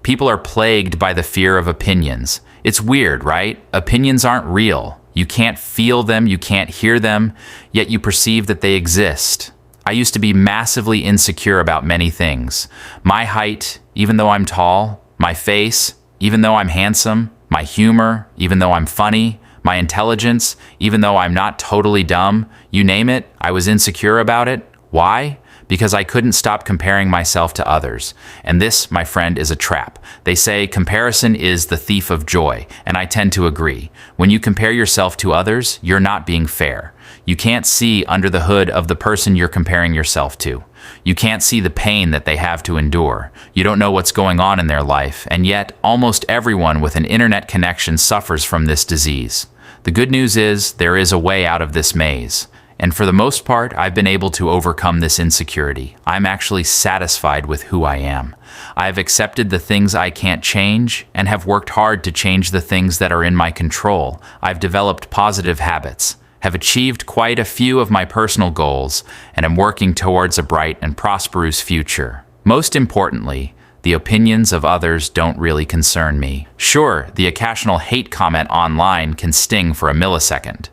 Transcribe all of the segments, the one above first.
People are plagued by the fear of opinions. It's weird, right? Opinions aren't real. You can't feel them, you can't hear them, yet you perceive that they exist. I used to be massively insecure about many things. My height, even though I'm tall, my face, even though I'm handsome, my humor, even though I'm funny, my intelligence, even though I'm not totally dumb, you name it, I was insecure about it. Why? Because I couldn't stop comparing myself to others. And this, my friend, is a trap. They say comparison is the thief of joy, and I tend to agree. When you compare yourself to others, you're not being fair. You can't see under the hood of the person you're comparing yourself to. You can't see the pain that they have to endure. You don't know what's going on in their life, and yet almost everyone with an internet connection suffers from this disease. The good news is there is a way out of this maze. And for the most part, I've been able to overcome this insecurity. I'm actually satisfied with who I am. I've accepted the things I can't change and have worked hard to change the things that are in my control. I've developed positive habits, have achieved quite a few of my personal goals, and am working towards a bright and prosperous future. Most importantly, the opinions of others don't really concern me. Sure, the occasional hate comment online can sting for a millisecond.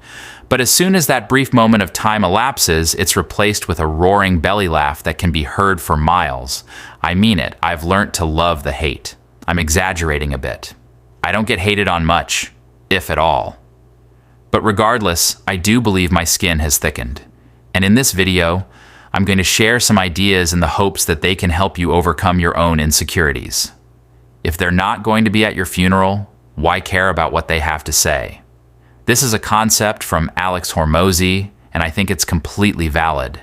But as soon as that brief moment of time elapses, it's replaced with a roaring belly laugh that can be heard for miles. I mean it, I've learnt to love the hate. I'm exaggerating a bit. I don't get hated on much, if at all. But regardless, I do believe my skin has thickened. And in this video, I'm going to share some ideas in the hopes that they can help you overcome your own insecurities. If they're not going to be at your funeral, why care about what they have to say? This is a concept from Alex Hormozy, and I think it's completely valid.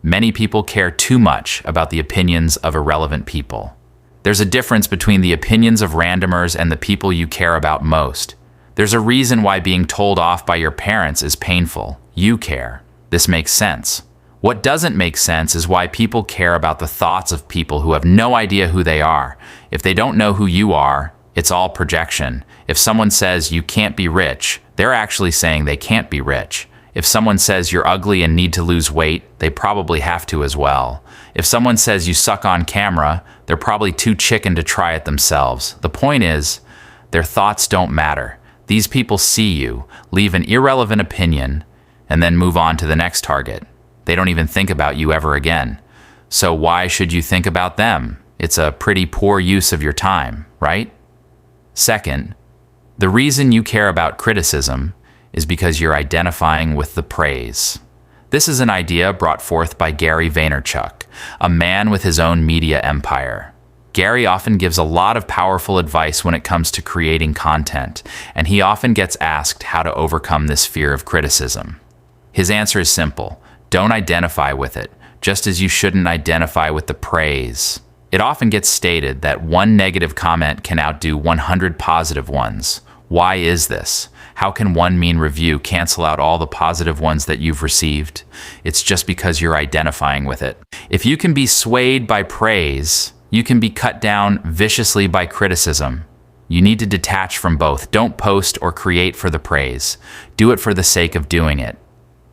Many people care too much about the opinions of irrelevant people. There's a difference between the opinions of randomers and the people you care about most. There's a reason why being told off by your parents is painful. You care. This makes sense. What doesn't make sense is why people care about the thoughts of people who have no idea who they are. If they don't know who you are, it's all projection. If someone says you can't be rich, they're actually saying they can't be rich. If someone says you're ugly and need to lose weight, they probably have to as well. If someone says you suck on camera, they're probably too chicken to try it themselves. The point is, their thoughts don't matter. These people see you, leave an irrelevant opinion, and then move on to the next target. They don't even think about you ever again. So why should you think about them? It's a pretty poor use of your time, right? Second, the reason you care about criticism is because you're identifying with the praise. This is an idea brought forth by Gary Vaynerchuk, a man with his own media empire. Gary often gives a lot of powerful advice when it comes to creating content, and he often gets asked how to overcome this fear of criticism. His answer is simple: don't identify with it, just as you shouldn't identify with the praise. It often gets stated that one negative comment can outdo 100 positive ones. Why is this? How can one mean review cancel out all the positive ones that you've received? It's just because you're identifying with it. If you can be swayed by praise, you can be cut down viciously by criticism. You need to detach from both. Don't post or create for the praise. Do it for the sake of doing it.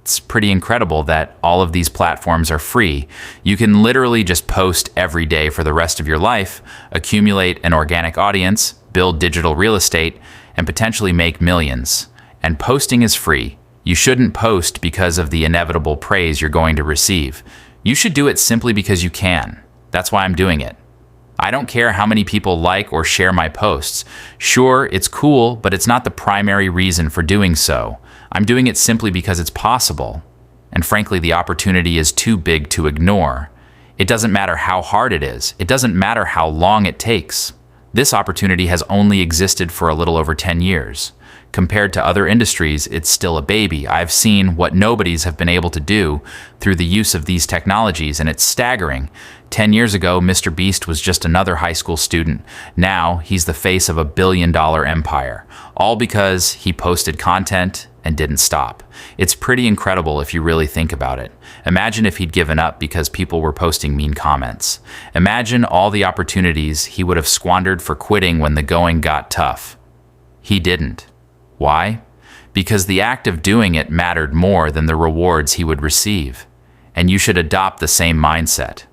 It's pretty incredible that all of these platforms are free. You can literally just post every day for the rest of your life, accumulate an organic audience, build digital real estate, and potentially make millions. And posting is free. You shouldn't post because of the inevitable praise you're going to receive. You should do it simply because you can. That's why I'm doing it. I don't care how many people like or share my posts. Sure, it's cool, but it's not the primary reason for doing so. I'm doing it simply because it's possible. And frankly, the opportunity is too big to ignore. It doesn't matter how hard it is. It doesn't matter how long it takes. This opportunity has only existed for a little over 10 years. Compared to other industries, it's still a baby. I've seen what nobodies have been able to do through the use of these technologies, and it's staggering. 10 years ago, Mr. Beast was just another high school student. Now, he's the face of a billion-dollar empire, all because he posted content and didn't stop. It's pretty incredible if you really think about it. Imagine if he'd given up because people were posting mean comments. Imagine all the opportunities he would have squandered for quitting when the going got tough. He didn't. Why? Because the act of doing it mattered more than the rewards he would receive. And you should adopt the same mindset.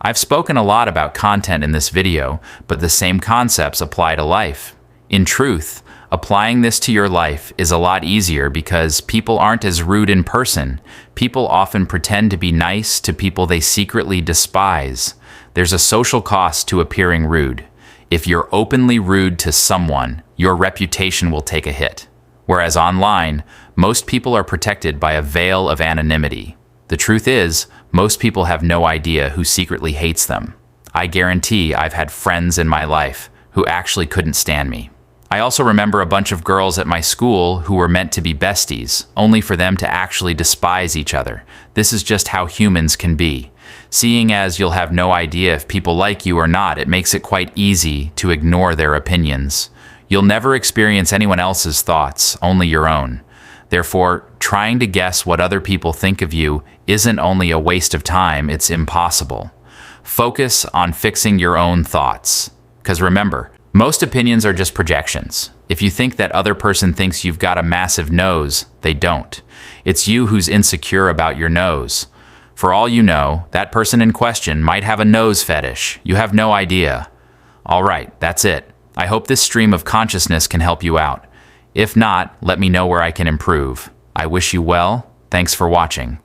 I've spoken a lot about content in this video, but the same concepts apply to life. In truth, applying this to your life is a lot easier because people aren't as rude in person. People often pretend to be nice to people they secretly despise. There's a social cost to appearing rude. If you're openly rude to someone, your reputation will take a hit. Whereas online, most people are protected by a veil of anonymity. The truth is, most people have no idea who secretly hates them. I guarantee I've had friends in my life who actually couldn't stand me. I also remember a bunch of girls at my school who were meant to be besties, only for them to actually despise each other. This is just how humans can be. Seeing as you'll have no idea if people like you or not, it makes it quite easy to ignore their opinions. You'll never experience anyone else's thoughts, only your own. Therefore, trying to guess what other people think of you isn't only a waste of time, it's impossible. Focus on fixing your own thoughts. Because remember, most opinions are just projections. If you think that other person thinks you've got a massive nose, they don't. It's you who's insecure about your nose. For all you know, that person in question might have a nose fetish. You have no idea. All right, that's it. I hope this stream of consciousness can help you out. If not, let me know where I can improve. I wish you well. Thanks for watching.